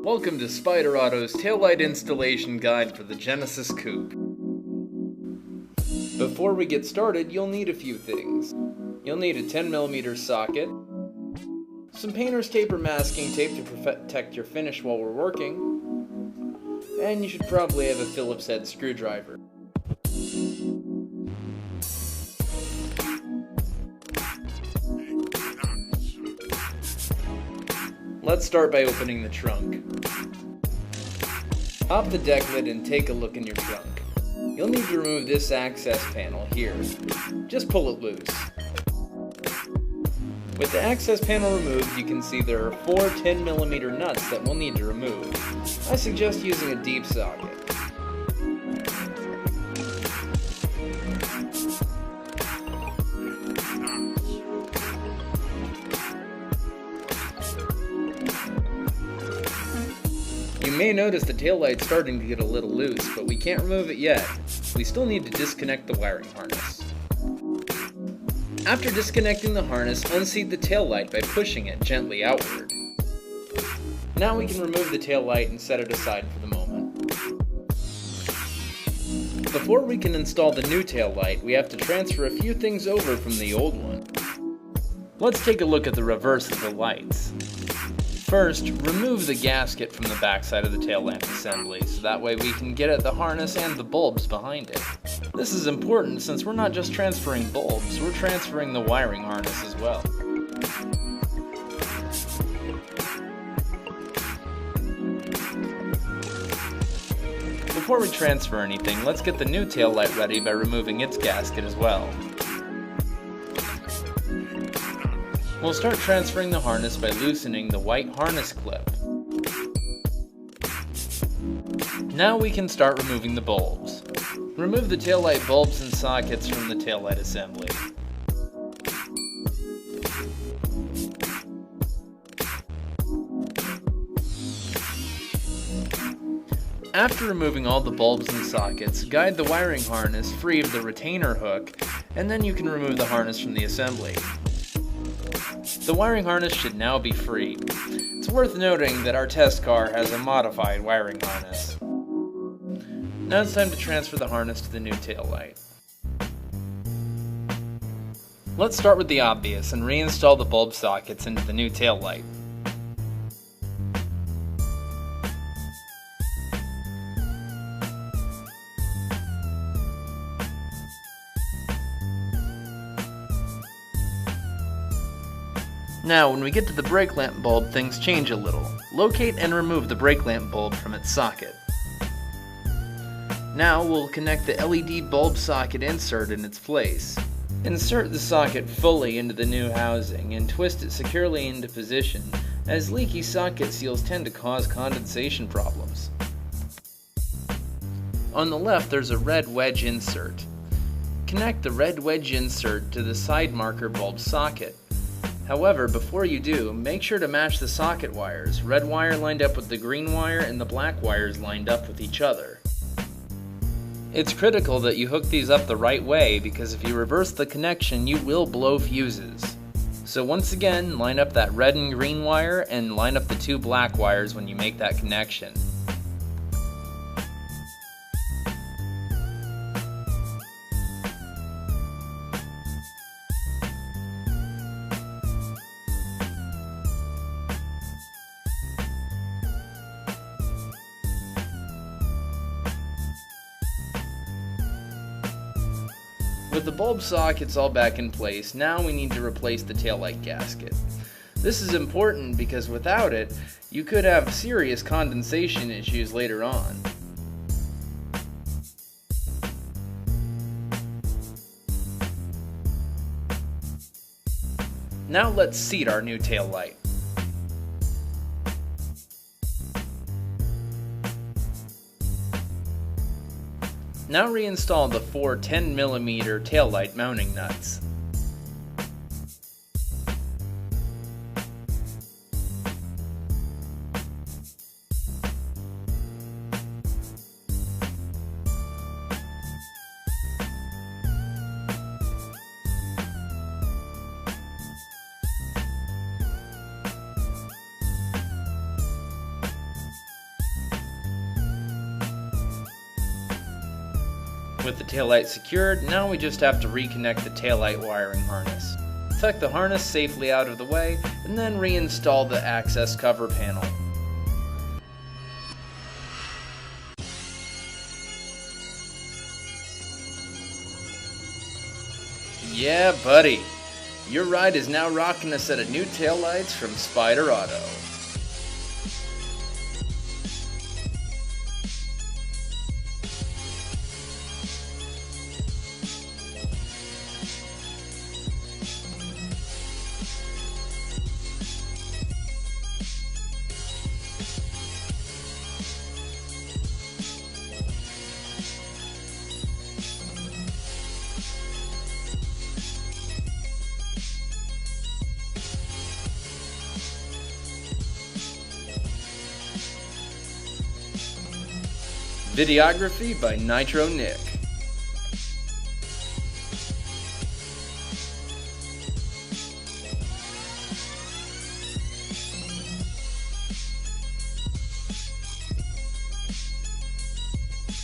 Welcome to Spyder Auto's taillight installation guide for the Genesis Coupe. Before we get started, you'll need a few things. You'll need a 10mm socket, some painter's tape or masking tape to protect your finish while we're working, and you should probably have a Phillips head screwdriver. Let's start by opening the trunk. Pop the deck lid and take a look in your trunk. You'll need to remove this access panel here. Just pull it loose. With the access panel removed, you can see there are 4 10mm nuts that we'll need to remove. I suggest using a deep socket. You may notice the taillight's starting to get a little loose, but we can't remove it yet. We still need to disconnect the wiring harness. After disconnecting the harness, unseat the taillight by pushing it gently outward. Now we can remove the taillight and set it aside for the moment. Before we can install the new taillight, we have to transfer a few things over from the old one. Let's take a look at the reverse of the lights. First, remove the gasket from the backside of the tail lamp assembly, so that way we can get at the harness and the bulbs behind it. This is important since we're not just transferring bulbs, we're transferring the wiring harness as well. Before we transfer anything, let's get the new tail light ready by removing its gasket as well. We'll start transferring the harness by loosening the white harness clip. Now we can start removing the bulbs. Remove the taillight bulbs and sockets from the taillight assembly. After removing all the bulbs and sockets, guide the wiring harness free of the retainer hook, and then you can remove the harness from the assembly. The wiring harness should now be free. It's worth noting that our test car has a modified wiring harness. Now it's time to transfer the harness to the new taillight. Let's start with the obvious and reinstall the bulb sockets into the new taillight. Now, when we get to the brake lamp bulb, things change a little. Locate and remove the brake lamp bulb from its socket. Now, we'll connect the LED bulb socket insert in its place. Insert the socket fully into the new housing and twist it securely into position, as leaky socket seals tend to cause condensation problems. On the left, there's a red wedge insert. Connect the red wedge insert to the side marker bulb socket. However, before you do, make sure to match the socket wires, red wire lined up with the green wire and the black wires lined up with each other. It's critical that you hook these up the right way because if you reverse the connection, you will blow fuses. So once again, line up that red and green wire and line up the 2 black wires when you make that connection. With the bulb sockets all back in place, now we need to replace the taillight gasket. This is important because without it, you could have serious condensation issues later on. Now let's seat our new taillight. Now reinstall the four 10mm taillight mounting nuts. With the taillight secured, now we just have to reconnect the taillight wiring harness. Tuck the harness safely out of the way, and then reinstall the access cover panel. Yeah, buddy! Your ride is now rocking a set of new taillights from Spyder Auto. Videography by Nitro Nick.